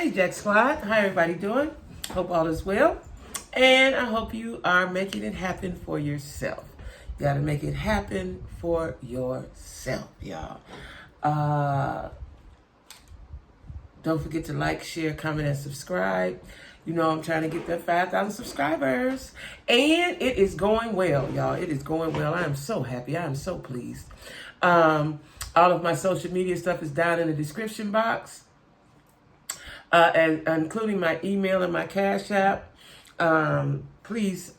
Hey Jack Squad, how everybody doing? Hope all is well. And I hope you are making it happen for yourself. You gotta make it happen for yourself, y'all. Don't forget to like, share, comment, and subscribe. You know I'm trying to get that 5,000 subscribers. And it is going well, y'all. It is going well. I am so happy. I am so pleased. All of my social media stuff is down in the description box. And including my email and my Cash App. Please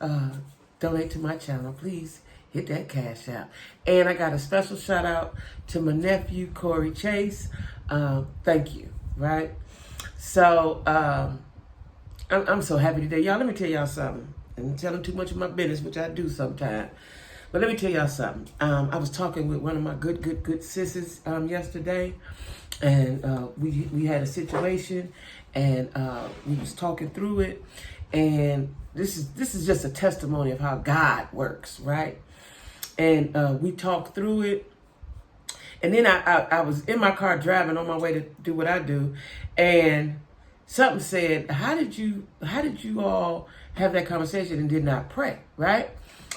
donate to my channel. Please hit that Cash App. And I got a special shout out to my nephew, Corey Chase. Thank you, right? So I'm so happy today. Y'all, let me tell y'all something. I'm telling too much of my business, which I do sometimes. But let me tell y'all something. I was talking with one of my good sisters yesterday. And we had a situation, and we was talking through it, and this is just a testimony of how God works, right? And we talked through it, and then I was in my car driving on my way to do what I do, and something said, how did you all have that conversation and did not pray, right?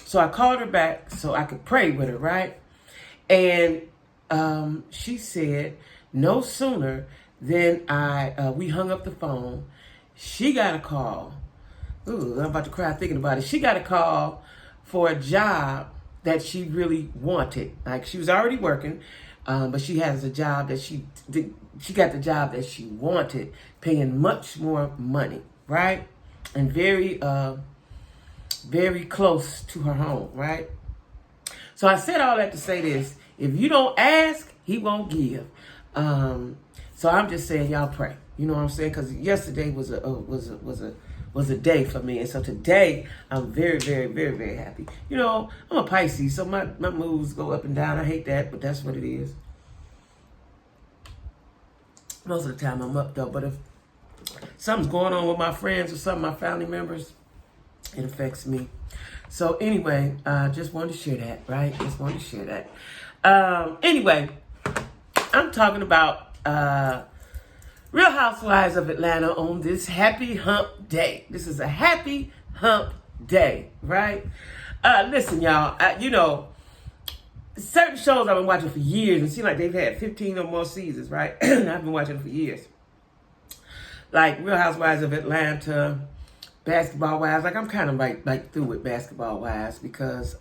So I called her back so I could pray with her, right? And she said, no sooner than we hung up the phone, she got a call. Ooh, I'm about to cry thinking about it. She got a call for a job that she really wanted. Like, she was already working, but she has a job that she got the job that she wanted, paying much more money, right? And very close to her home, right? So I said all that to say this: if you don't ask, he won't give. So I'm just saying, y'all pray. You know what I'm saying? Because yesterday was a day for me, and so today I'm very happy. You know, I'm a Pisces, so my moods go up and down. I hate that, but that's what it is. Most of the time I'm up though, but if something's going on with my friends or some of my family members, it affects me. So anyway, just wanted to share that, right? Just wanted to share that. Anyway, I'm talking about Real Housewives of Atlanta on this happy hump day. This is a happy hump day, right? Listen, y'all, you know, certain shows I've been watching for years, and it seems like they've had 15 or more seasons, right? I've been watching them for years. Like Real Housewives of Atlanta, Basketball Wives. Like, I'm kind of like through with Basketball Wives because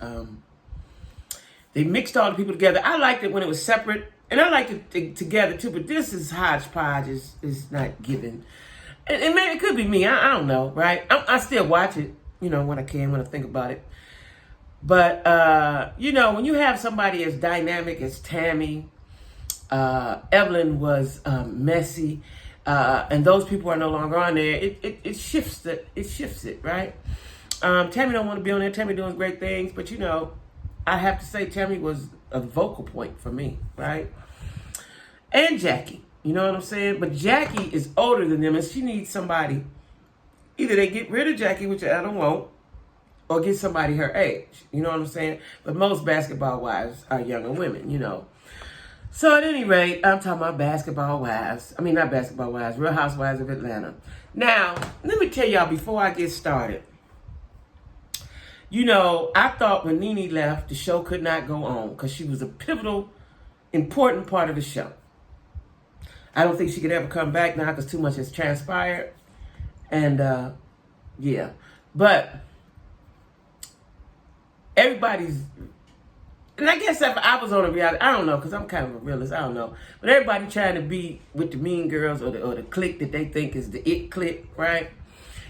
they mixed all the people together. I liked it when it was separate. And I like it together too, but this is hodgepodge. Is not given. And maybe it could be me. I don't know, right? I still watch it, you know, when I can, when I think about it. But, you know, when you have somebody as dynamic as Tammy, Evelyn was messy, and those people are no longer on there, it shifts it, right? Tammy don't want to be on there. Tammy doing great things, but, you know, I have to say Tammy was a vocal point for me, right? And Jackie, you know what I'm saying? But Jackie is older than them, and she needs somebody. Either they get rid of Jackie, which I don't want, or get somebody her age. You know what I'm saying? But most Basketball Wives are younger women, you know. So at any rate, I'm talking about Basketball Wives. I mean, not Basketball Wives, Real Housewives of Atlanta. Now, let me tell y'all before I get started. You know, I thought when Nene left, the show could not go on because she was a pivotal, important part of the show. I don't think she could ever come back now because too much has transpired. And, yeah. But everybody's... And I guess if I was on a reality... I don't know, because I'm kind of a realist. I don't know. But everybody trying to be with the mean girls or the clique that they think is the it clique, right?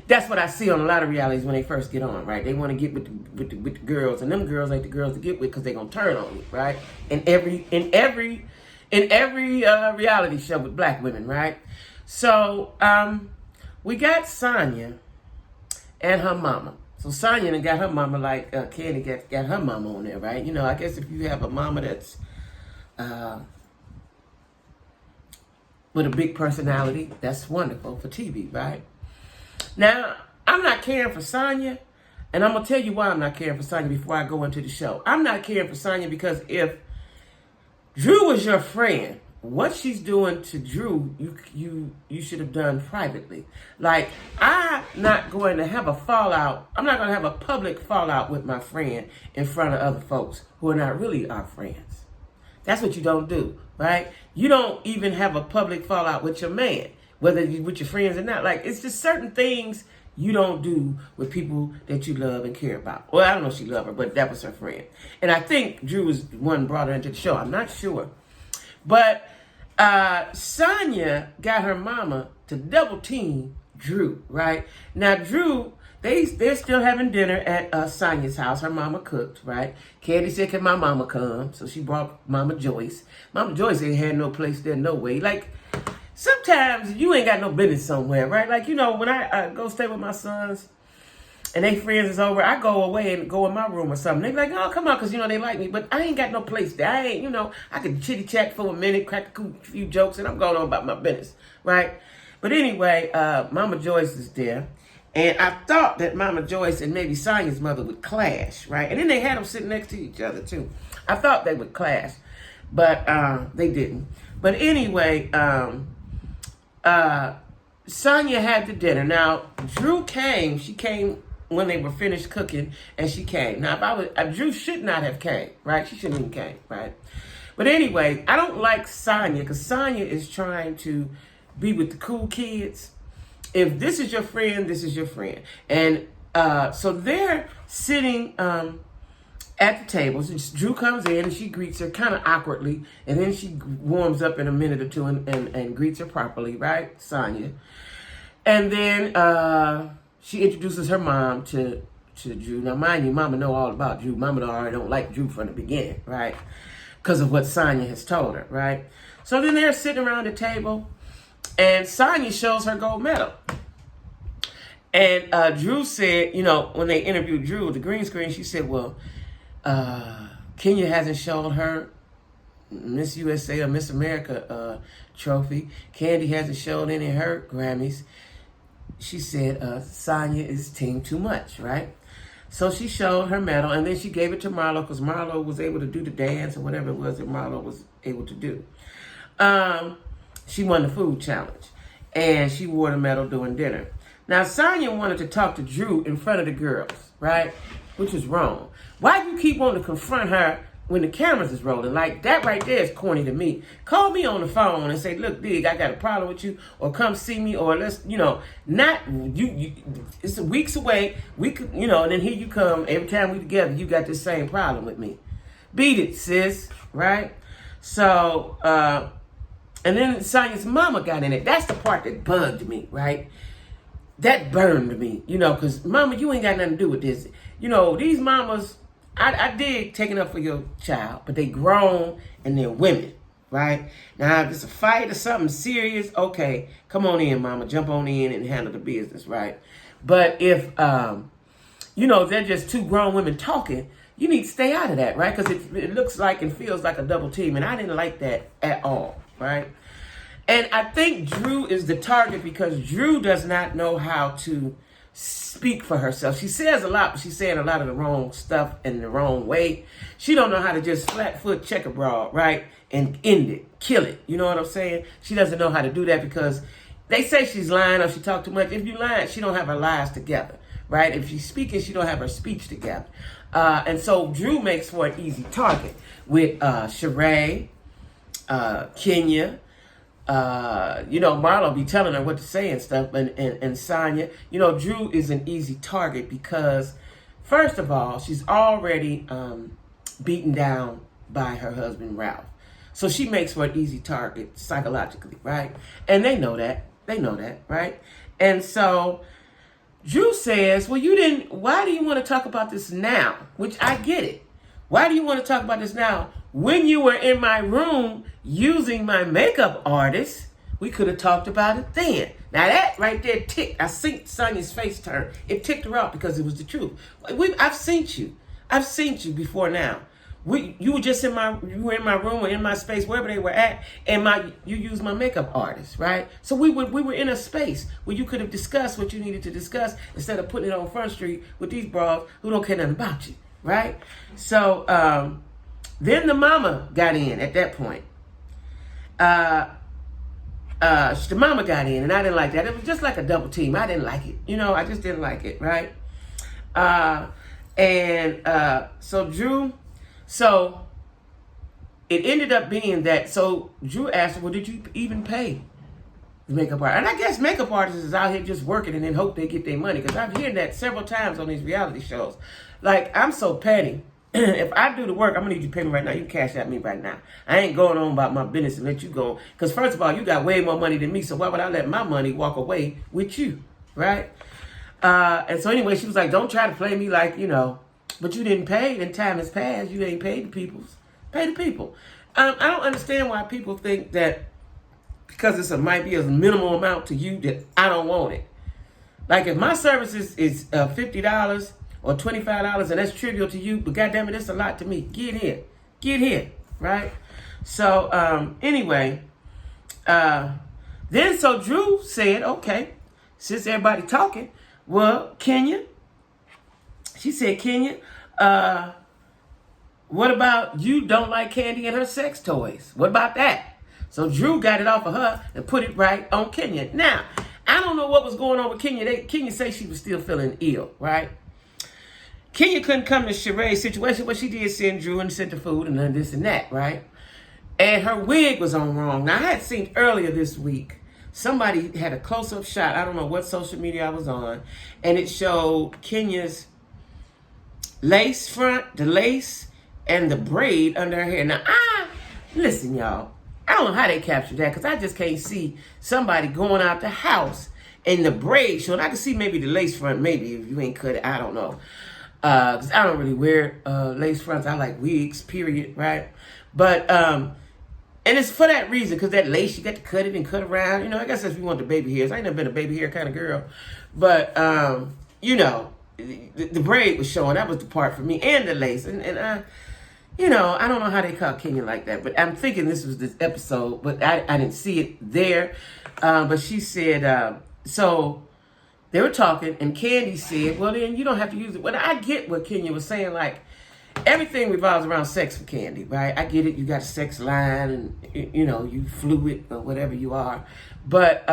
That's what I see on a lot of realities when they first get on, right? They want to get with the girls, and them girls ain't the girls to get with because they're going to turn on you, right? In every reality show with black women, right? So, we got Sanya and her mama. So Sanya done got her mama like Candy got her mama on there, right? You know, I guess if you have a mama that's with a big personality, that's wonderful for TV, right? Now, I'm not caring for Sanya, and I'm going to tell you why I'm not caring for Sanya before I go into the show. I'm not caring for Sanya because if Drew was your friend, what she's doing to Drew, you should have done privately. Like, I'm not going to have a fallout. I'm not going to have a public fallout with my friend in front of other folks who are not really our friends. That's what you don't do, right? You don't even have a public fallout with your man, whether you with your friends or not. Like, it's just certain things you don't do with people that you love and care about. Well, I don't know if she loved her, but that was her friend. And I think Drew was the one who brought her into the show. I'm not sure. But Sanya got her mama to double team Drew, right? Now, Drew, they're still having dinner at Sanya's house. Her mama cooked, right? Candy said, can my mama come? So she brought Mama Joyce. Mama Joyce ain't had no place there, no way. Like, sometimes you ain't got no business somewhere, right? Like, you know, when I go stay with my sons and they friends is over, I go away and go in my room or something. They be like, oh, come on, because, you know, they like me. But I ain't got no place there. I ain't, you know, I could chitty-chat for a minute, crack a few jokes, and I'm going on about my business, right? But anyway, Mama Joyce is there. And I thought that Mama Joyce and maybe Sanya's mother would clash, right? And then they had them sitting next to each other, too. I thought they would clash, but they didn't. But anyway, Sanya had the dinner. Now, Drew came. She came when they were finished cooking, and she came. Now, Drew should not have came, right? She shouldn't even came, right? But anyway, I don't like Sanya because Sanya is trying to be with the cool kids. If this is your friend, this is your friend. And so they're sitting at the table. So Drew comes in and she greets her kind of awkwardly. And then she warms up in a minute or two and greets her properly, right? Sanya. And then she introduces her mom to Drew. Now, mind you, Mama know all about Drew. Mama already don't like Drew from the beginning, right? Because of what Sanya has told her, right? So then they're sitting around the table. And Sanya shows her gold medal. And Drew said, you know, when they interviewed Drew with the green screen, she said, well, Kenya hasn't shown her Miss USA or Miss America trophy. Candy hasn't shown any of her Grammys. She said, Sanya is team too much, right? So she showed her medal, and then she gave it to Marlo because Marlo was able to do the dance or whatever it was that Marlo was able to do. She won the food challenge, and she wore the medal during dinner. Now, Sanya wanted to talk to Drew in front of the girls, right? Which is wrong. Why do you keep wanting to confront her when the cameras is rolling? Like, that right there is corny to me. Call me on the phone and say, look, Dig, I got a problem with you, or come see me, or let's, you know, not, you it's weeks away, we could, you know, and then here you come, every time we together, you got this same problem with me. Beat it, sis, right? So, and then Sanya's mama got in it. That's the part that bugged me, right? That burned me, you know, because mama, you ain't got nothing to do with this. You know, these mamas, I dig taking up for your child, but they grown and they're women, right? Now, if it's a fight or something serious, okay, come on in, mama. Jump on in and handle the business, right? But if, you know, they're just two grown women talking, you need to stay out of that, right? Because it looks like and feels like a double team, and I didn't like that at all. Right? And I think Drew is the target because Drew does not know how to speak for herself. She says a lot, but she's saying a lot of the wrong stuff in the wrong way. She don't know how to just flat foot check abroad, right? And end it, kill it. You know what I'm saying? She doesn't know how to do that because they say she's lying or she talk too much. If you lying, she don't have her lies together, right? If she's speaking, she don't have her speech together. And so Drew makes for an easy target with Sheree, Kenya, you know, Marlo be telling her what to say and stuff, and Sanya. You know, Drew is an easy target because, first of all, she's already beaten down by her husband, Ralph. So she makes for an easy target psychologically, right? And they know that. They know that, right? And so Drew says, well, why do you want to talk about this now? Which I get it. Why do you want to talk about this now? When you were in my room using my makeup artist, we could have talked about it then. Now that right there ticked. I seen Sonya's face turn. It ticked her off because it was the truth. I've seen you. I've seen you before now. You were just in my room or in my space, wherever they were at, and you used my makeup artist, right? So we were in a space where you could have discussed what you needed to discuss instead of putting it on Front Street with these bras who don't care nothing about you, right? So then the mama got in at that point. the mama got in, and I didn't like that. It was just like a double team. I didn't like it. I just didn't like it, right? So it ended up being that, so Drew asked her, well, did you even pay the makeup artist? And I guess makeup artists is out here just working and then hope they get their money, because I've heard that several times on these reality shows. Like, I'm so petty. If I do the work, I'm going to need you to pay me right now. You can cash at me right now. I ain't going on about my business and let you go. Because first of all, you got way more money than me, so why would I let my money walk away with you, right? And so anyway, she was like, don't try to play me like, but you didn't pay, and time has passed. You ain't paid the peoples. Pay the people. I don't understand why people think that because might be a minimal amount to you that I don't want it. Like, if my service is $50 or $25 and that's trivial to you, but goddamn it, it's a lot to me. Get here, right? So anyway, then so Drew said, okay, since everybody talking, well, Kenya, she said, Kenya, what about you don't like Candy and her sex toys? What about that? So Drew got it off of her and put it right on Kenya. Now, I don't know what was going on with Kenya. Kenya said she was still feeling ill, right? Kenya couldn't come to Sheree's situation, but she did send Drew and sent the food and then this and that, right? And her wig was on wrong. Now, I had seen earlier this week, somebody had a close-up shot. I don't know what social media I was on. And it showed Kenya's lace front, the lace, and the braid under her hair. Now, listen, y'all. I don't know how they captured that, because I just can't see somebody going out the house and the braid showing. I can see maybe the lace front, maybe, if you ain't cut it. I don't know. Because I don't really wear lace fronts. I like wigs, period, right? But, and it's for that reason, because that lace, you got to cut it and cut around. I guess that's if you want the baby hairs. I ain't never been a baby hair kind of girl. But, the braid was showing. That was the part for me, and the lace. And I don't know how they caught Kenya like that, but I'm thinking this was this episode, but I didn't see it there. But she said, so they were talking, and Candy said, well, then you don't have to use it. Well, I get what Kenya was saying. Like, everything revolves around sex for Candy, right? I get it. You got a sex line, and, you fluid or whatever you are. But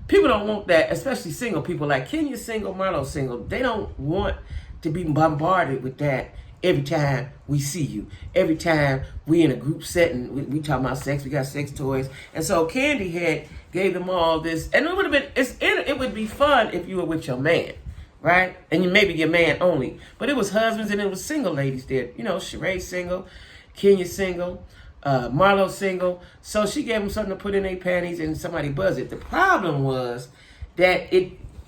people don't want that, especially single people. Like, Kenya's single, Marlo's single. They don't want to be bombarded with that every time we see you. Every time we in a group setting, we talk about sex, we got sex toys. And so Candy gave them all this, and it would be fun if you were with your man, right? And you maybe your man only. But it was husbands and it was single ladies there. Sheree single, Kenya single, Marlo single. So she gave them something to put in their panties and somebody buzzed it. The problem was that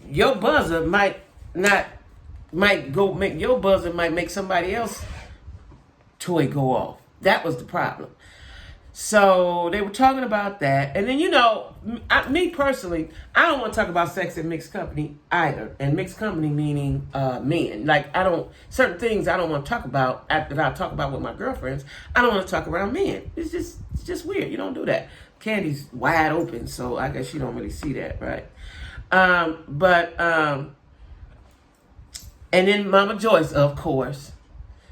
your buzzer might make somebody else toy go off. That was the problem. So they were talking about that. And then, me personally, I don't want to talk about sex in mixed company either. And mixed company meaning men. Like, certain things I don't want to talk about that I talk about with my girlfriends. I don't want to talk around men. It's just weird. You don't do that. Candy's wide open, so I guess you don't really see that, right? And then Mama Joyce, of course,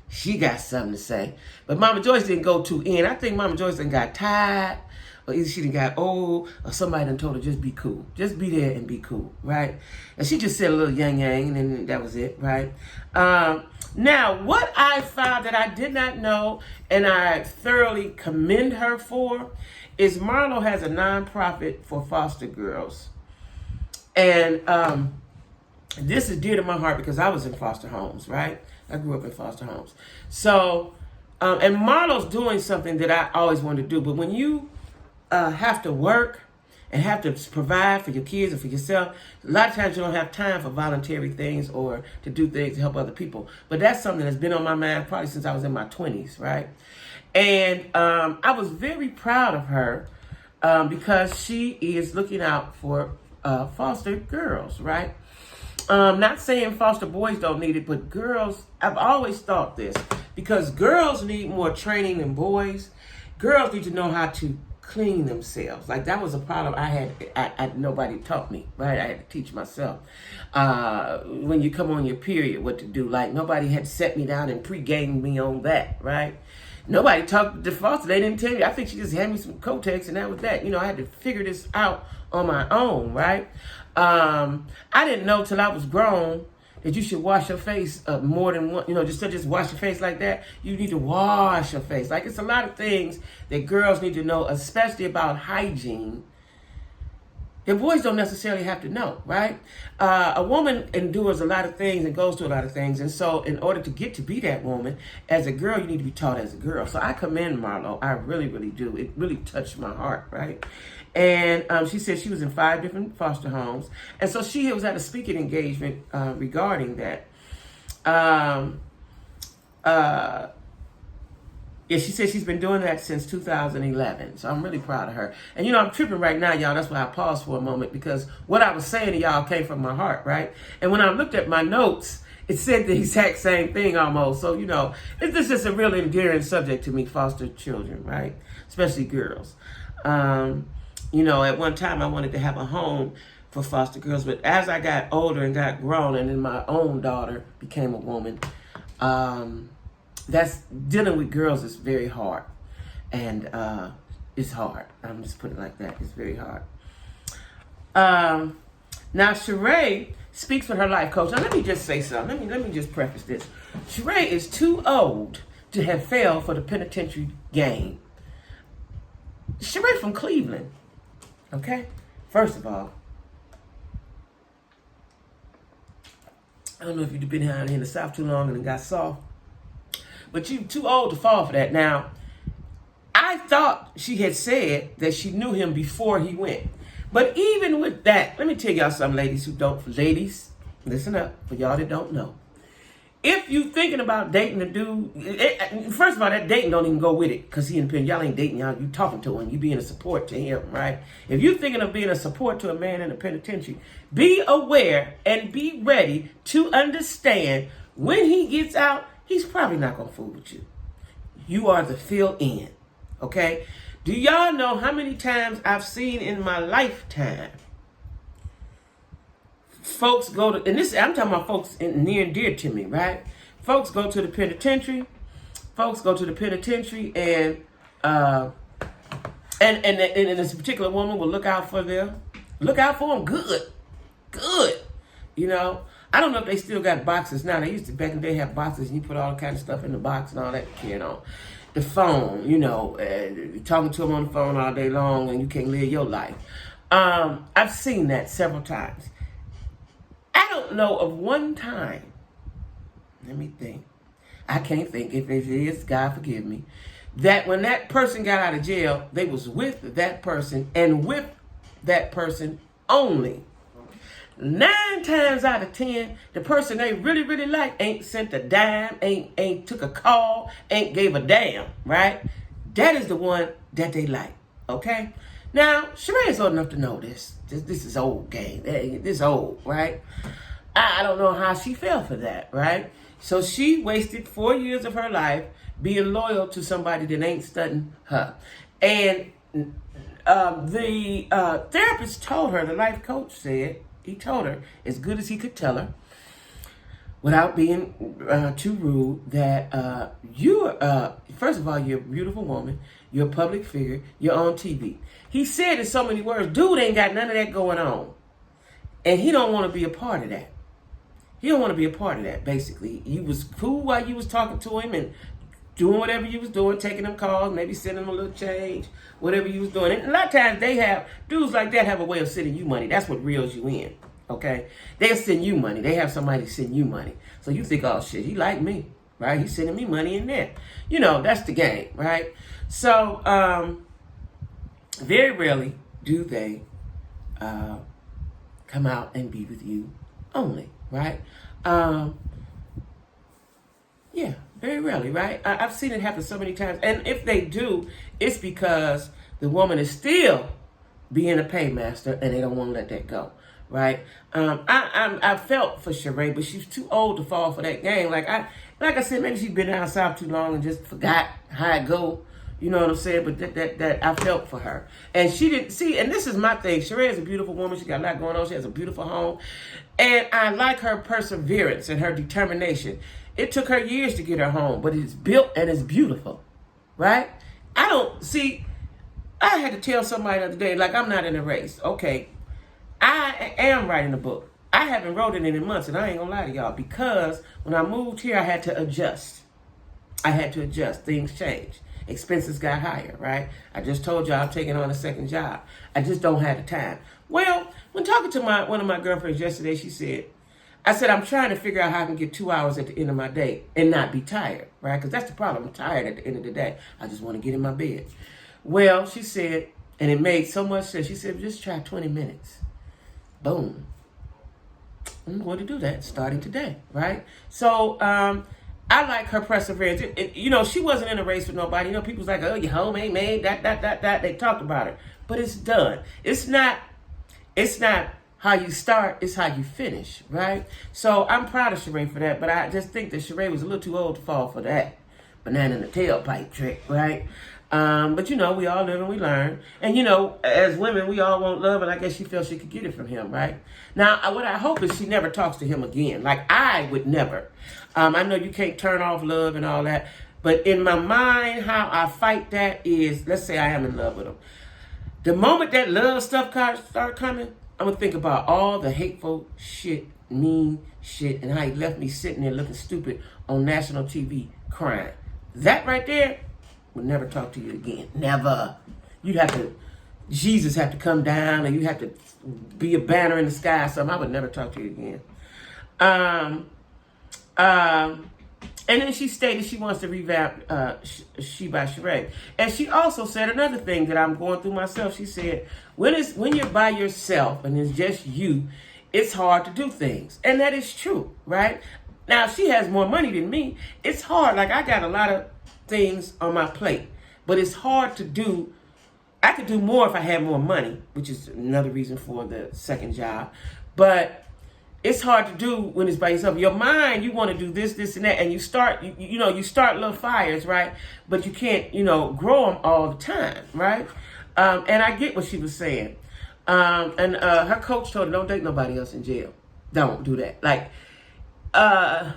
she got something to say. But Mama Joyce didn't go too in. I think Mama Joyce done got tired, or either she done got old, or somebody done told her just be cool. Just be there and be cool, right? And she just said a little yang, and then that was it, right? Now, what I found that I did not know, and I thoroughly commend her for, is Marlo has a nonprofit for foster girls. And this is dear to my heart because I was in foster homes, right? I grew up in foster homes. So, and Marlo's doing something that I always wanted to do. But when you have to work and have to provide for your kids and for yourself, a lot of times you don't have time for voluntary things or to do things to help other people. But that's something that's been on my mind probably since I was in my 20s, right? And I was very proud of her because she is looking out for foster girls, right? Not saying foster boys don't need it, but girls, I've always thought this, because girls need more training than boys. Girls need to know how to clean themselves. Like, that was a problem I had, nobody taught me, right? I had to teach myself. When you come on your period, what to do. Like, nobody had set me down and pre-gamed me on that, right? Nobody talked to Foster. They didn't tell me. I think she just handed me some Kotex and that was that. You know, I had to figure this out on my own, right? I didn't know till I was grown that you should wash your face more than one. You know, just to just wash your face like that. You need to wash your face. Like, it's a lot of things that girls need to know, especially about hygiene. The boys don't necessarily have to know, right? A woman endures a lot of things and goes through a lot of things. And so in order to get to be that woman, as a girl, you need to be taught as a girl. So I commend Marlo. I really, really do. It really touched my heart, right? And she said she was in 5 different foster homes. And so she was at a speaking engagement regarding that. Yeah, she said she's been doing that since 2011. So I'm really proud of her. And, you know, I'm tripping right now, y'all. That's why I paused for a moment, because what I was saying to y'all came from my heart, right? And when I looked at my notes, it said the exact same thing almost. So, you know, it's just a really endearing subject to me, foster children, right? Especially girls. You know, at one time I wanted to have a home for foster girls. But as I got older and got grown, and then my own daughter became a woman, that's dealing with girls is very hard, and it's hard. I'm just putting it like that. It's very hard. Now Sheree speaks for her life coach. Now let me just say something. Let me just preface this. Sheree is too old to have failed for the penitentiary game. Sheree from Cleveland. Okay, first of all, I don't know if you've been down here in the South too long and it got soft. But you're too old to fall for that. Now, I thought she had said that she knew him before he went. But even with that, let me tell y'all something, ladies who don't. Ladies, listen up, for y'all that don't know. If you thinking about dating a dude, first of all, that dating don't even go with it, because he independent. Y'all ain't dating, y'all. You talking to him. You being a support to him, right? If you thinking of being a support to a man in a penitentiary, be aware and be ready to understand when he gets out, he's probably not going to fool with you. You are the fill-in, okay? Do y'all know how many times I've seen in my lifetime folks go to, and this, I'm talking about folks near and dear to me, right? Folks go to the penitentiary. And this particular woman will look out for them. Look out for them good. You know, I don't know if they still got boxes now. They used to, back in the day, have boxes and you put all kind of stuff in the box and all that, you know. The phone, you know, talking to them on the phone all day long and you can't live your life. I've seen that several times. I don't know of one time, let me think. I can't think. If it is, God forgive me. That when that person got out of jail, they was with that person and with that person only. 9 times out of 10, the person they really, really like ain't sent a dime, ain't took a call, ain't gave a damn, right? That is the one that they like, okay? Now, Sheree is old enough to know this. This is old game. This is old, right? I don't know how she fell for that, right? So she wasted 4 years of her life being loyal to somebody that ain't studying her. And the therapist told her, the life coach said, he told her, as good as he could tell her, without being too rude, that first of all, you're a beautiful woman. You're a public figure. You're on TV. He said in so many words, dude ain't got none of that going on. And he don't want to be a part of that. He don't want to be a part of that, basically. You was cool while you was talking to him and doing whatever you was doing, taking them calls, maybe sending them a little change, whatever you was doing. And a lot of times dudes like that have a way of sending you money. That's what reels you in, okay? They'll send you money. They have somebody send you money. So you think, oh, shit, he like me, right? He's sending me money in there. You know, that's the game, right? So, very rarely do they come out and be with you only, right? Yeah, very rarely, right? I've seen it happen so many times. And if they do, it's because the woman is still being a paymaster and they don't want to let that go, right? I felt for Sheree, but she's too old to fall for that game. Like I said, maybe she's been down south too long and just forgot how it go. You know what I'm saying? But that I felt for her. And she didn't see, and this is my thing. Sheree is a beautiful woman. She got a lot going on. She has a beautiful home. And I like her perseverance and her determination. It took her years to get her home, but it's built and it's beautiful. right? I don't see. I had to tell somebody the other day, like, I'm not in a race. Okay, I am writing a book. I haven't wrote it in months, and I ain't gonna lie to y'all, because when I moved here, I had to adjust. Things changed. Expenses got higher, right? I just told y'all I'm taking on a second job. I just don't have the time. Well, when talking to one of my girlfriends yesterday, I said, I'm trying to figure out how I can get 2 hours at the end of my day and not be tired, right? Because that's the problem. I'm tired at the end of the day. I just want to get in my bed. Well, she said, and it made so much sense. She said, just try 20 minutes. Boom. I'm going to do that starting today, right? So I like her perseverance. She wasn't in a race with nobody. People's like, oh, your home ain't made, that. They talked about it. But it's done. It's not how you start, it's how you finish, right? So I'm proud of Sheree for that, but I just think that Sheree was a little too old to fall for that banana in the tailpipe trick, right? But we all live and we learn. And as women, we all want love, and I guess she felt she could get it from him, right? Now, what I hope is she never talks to him again. Like, I would never. I know you can't turn off love and all that, but in my mind, how I fight that is, let's say I am in love with him. The moment that love stuff start coming, I'm going to think about all the hateful shit, mean shit, and how he left me sitting there looking stupid on national TV crying. That right there would never talk to you again. Never. Jesus have to come down, and you have to be a banner in the sky or something. I would never talk to you again. And then she stated she wants to revamp She by Sheree. And she also said another thing that I'm going through myself. She said, when you're by yourself and it's just you, it's hard to do things. And that is true, right? Now, if she has more money than me, it's hard. Like, I got a lot of things on my plate, but it's hard to do. I could do more if I had more money, which is another reason for the second job. But it's hard to do when it's by yourself. Your mind, you want to do this, and that, and you start little fires, right? But you can't, grow them all the time, right? And I get what she was saying. And her coach told her, don't date nobody else in jail. Don't do that. Like, I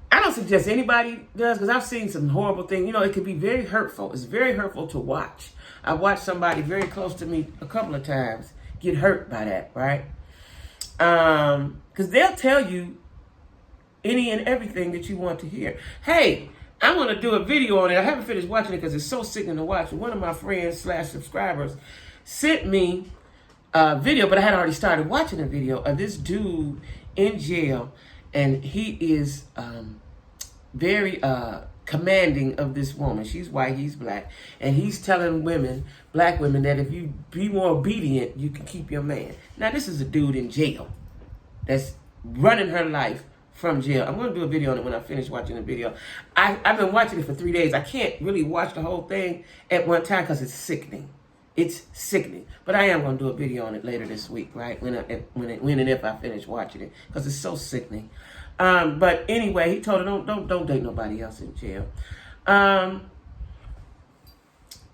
don't suggest anybody does, because I've seen some horrible things. It could be very hurtful. It's very hurtful to watch. I watched somebody very close to me a couple of times get hurt by that, right? Because they'll tell you any and everything that you want to hear. Hey, I want to do a video on it. I haven't finished watching it because it's so sickening to watch. One of my friends / subscribers sent me a video, but I had already started watching a video of this dude in jail, and he is very commanding of this woman. She's white, he's black, and he's telling black women, that if you be more obedient, you can keep your man. Now, this is a dude in jail that's running her life from jail. I'm going to do a video on it when I finish watching the video. I've been watching it for 3 days. I can't really watch the whole thing at one time because it's sickening. It's sickening. But I am going to do a video on it later this week, right? When and if I finish watching it, because it's so sickening. But anyway, he told her, don't date nobody else in jail.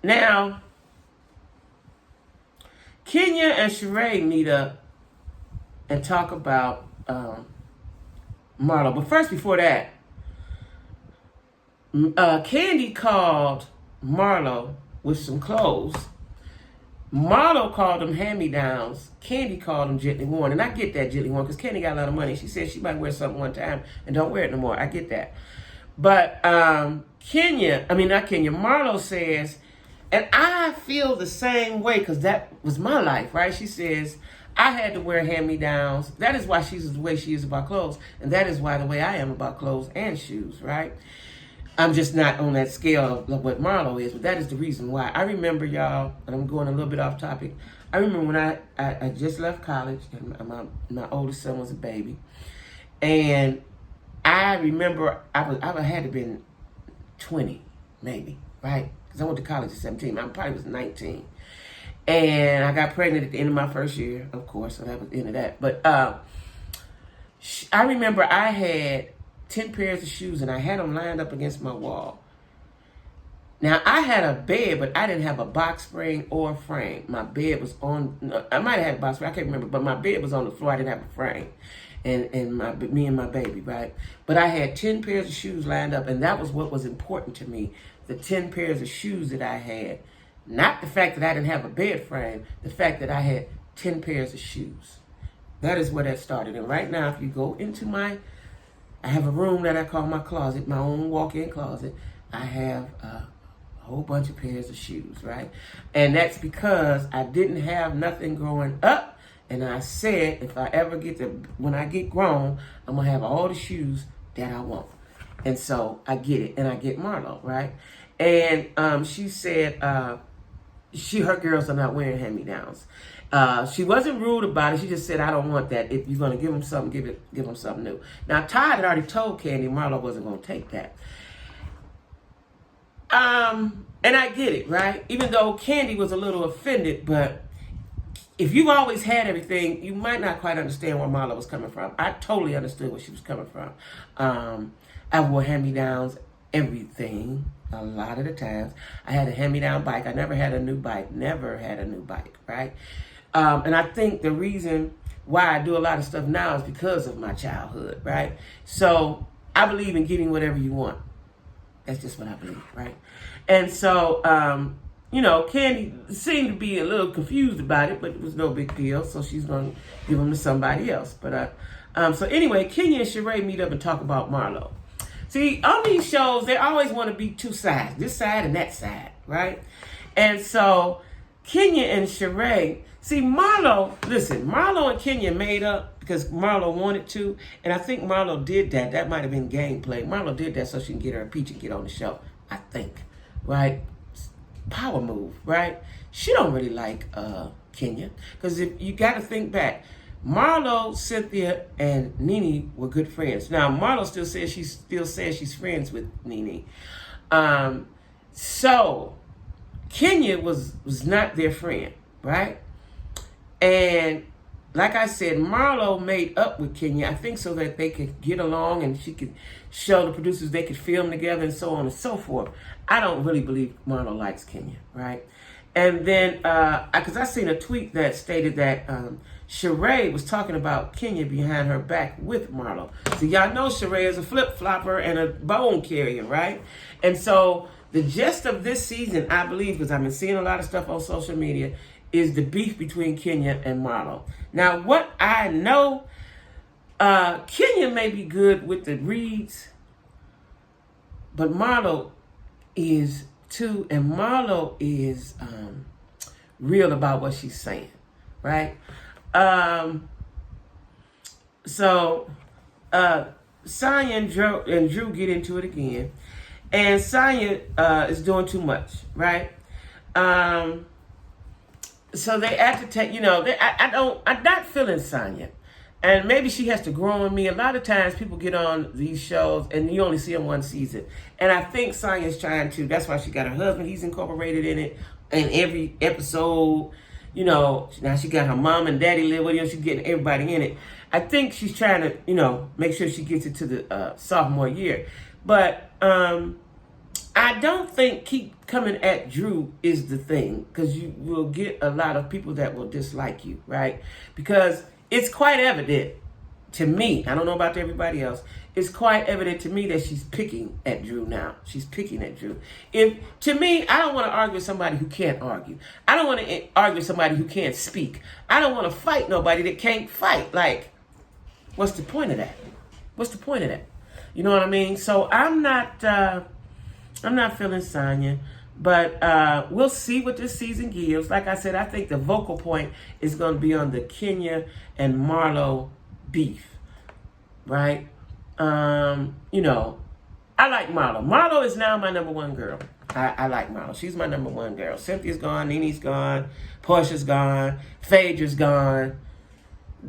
Now, Kenya and Sheree meet up and talk about Marlo. But first, before that, Candy called Marlo with some clothes. Marlo called them hand-me-downs. Candy called them gently worn. And I get that, gently worn, because Candy got a lot of money. She said she might wear something one time and don't wear it no more. I get that. But Marlo says, and I feel the same way, because that was my life, right? She says, I had to wear hand-me-downs. That is why she's the way she is about clothes. And that is why the way I am about clothes and shoes, right? I'm just not on that scale of what Marlo is, but that is the reason why. I remember, y'all, and I'm going a little bit off topic. I remember when I just left college, and my oldest son was a baby. And I remember I had to have been 20, maybe, right? Because I went to college at 17. I probably was 19. And I got pregnant at the end of my first year, of course, so that was the end of that. But I remember I had 10 pairs of shoes, and I had them lined up against my wall. Now, I had a bed, but I didn't have a box spring or frame. My bed was on, I might have had a box spring, I can't remember, but my bed was on the floor. I didn't have a frame. And me and my baby, right? But I had 10 pairs of shoes lined up, and that was what was important to me. the 10 pairs of shoes that I had. Not the fact that I didn't have a bed frame, the fact that I had 10 pairs of shoes. That is where that started. And right now, if you go into I have a room that I call my closet, my own walk-in closet. I have a whole bunch of pairs of shoes, right? And that's because I didn't have nothing growing up. And I said, if I ever when I get grown, I'm going to have all the shoes that I want. And so I get it. And I get Marlo, right? And she said, her girls are not wearing hand-me-downs. She wasn't rude about it. She just said, I don't want that. If you're going to give them something, give them something new. Now, Todd had already told Candy Marlo wasn't going to take that. And I get it, right? Even though Candy was a little offended, but if you've always had everything, you might not quite understand where Marlo was coming from. I totally understood where she was coming from. I wore hand-me-downs, everything, a lot of the times. I had a hand-me-down bike. I never had a new bike. Never had a new bike, right? And I think the reason why I do a lot of stuff now is because of my childhood, right? So I believe in getting whatever you want. That's just what I believe, right? And so, Candy seemed to be a little confused about it, but it was no big deal. So she's going to give them to somebody else. But so anyway, Kenya and Sheree meet up and talk about Marlo. See, on these shows, they always want to be two sides, this side and that side, right? And so Kenya and Sheree, see, Marlo and Kenya made up because Marlo wanted to, and I think Marlo did that. That might have been gameplay. Marlo did that so she can get her a peach and get on the show, I think, right? Power move, right? She don't really like Kenya because if you got to think back, Marlo, Cynthia, and Nene were good friends. Now, Marlo still says she's friends with Nene. So Kenya was not their friend, right? And like I said, Marlo made up with Kenya, I think so that they could get along and she could show the producers they could film together and so on and so forth. I don't really believe Marlo likes Kenya, right? And then, because I seen a tweet that stated that Sheree was talking about Kenya behind her back with Marlo. So y'all know Sheree is a flip-flopper and a bone carrier, right? And so the gist of this season, I believe, because I've been seeing a lot of stuff on social media, is the beef between Kenya and Marlo. Now, what I know, Kenya may be good with the reads, but Marlo is too, and Marlo is real about what she's saying, right? So Sanya and Drew get into it again, and Sanya is doing too much, right? So they agitate, I'm not feeling Sanya. And maybe she has to grow on me. A lot of times people get on these shows and you only see them one season. And I think Sanya's trying to, that's why she got her husband, he's incorporated in it. In every episode, now she got her mom and daddy live with her, she's getting everybody in it. I think she's trying to, make sure she gets it to the sophomore year. But I don't think keep coming at Drew is the thing, because you will get a lot of people that will dislike you, right? Because it's quite evident to me, I don't know about everybody else, it's quite evident to me that she's picking at Drew now. She's picking at Drew. To me, I don't want to argue with somebody who can't argue. I don't want to argue with somebody who can't speak. I don't want to fight nobody that can't fight. Like, what's the point of that? What's the point of that? You know what I mean? So I'm not feeling Sanya, but we'll see what this season gives. Like I said, I think the vocal point is going to be on the Kenya and Marlo beef, right? I like Marlo. Marlo is now my number one girl. I like Marlo. She's my number one girl. Cynthia's gone, Nene's gone, Portia's gone, Phaedra's gone.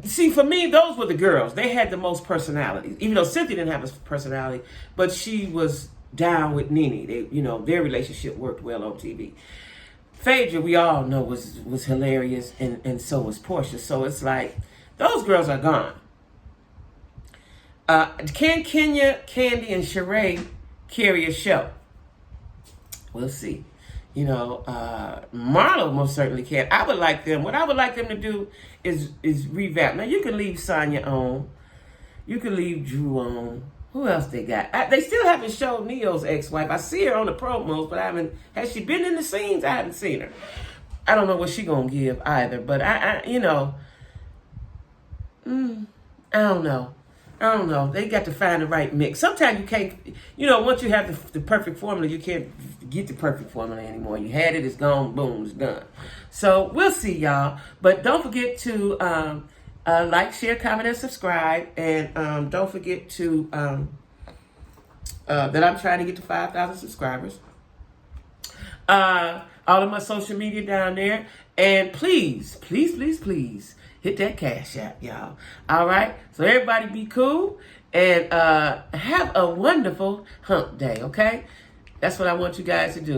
See, for me, those were the girls. They had the most personality. Even though Cynthia didn't have a personality, but she was down with Nene. Their relationship worked well on TV. Phaedra, we all know, was hilarious, and so was Portia. So it's like, those girls are gone. Can Kenya, Candy, and Sheree carry a show? We'll see. Marlo most certainly can. I would like them. What I would like them to do is revamp. Now, you can leave Sanya on. You can leave Drew on. Who else they got? They still haven't showed Neo's ex-wife. I see her on the promos, but I haven't. Has she been in the scenes? I haven't seen her. I don't know what she gonna give either. But I you know, I don't know. I don't know. They got to find the right mix. Sometimes you can't, you know, once you have the perfect formula, you can't get the perfect formula anymore. You had it, it's gone, boom, it's done. So we'll see, y'all. But don't forget to like, share, comment, and subscribe. And don't forget to, that I'm trying to get to 5,000 subscribers. All of my social media down there. And please, please, please, please, hit that Cash App, y'all. All right? So everybody be cool and have a wonderful hump day, okay? That's what I want you guys to do.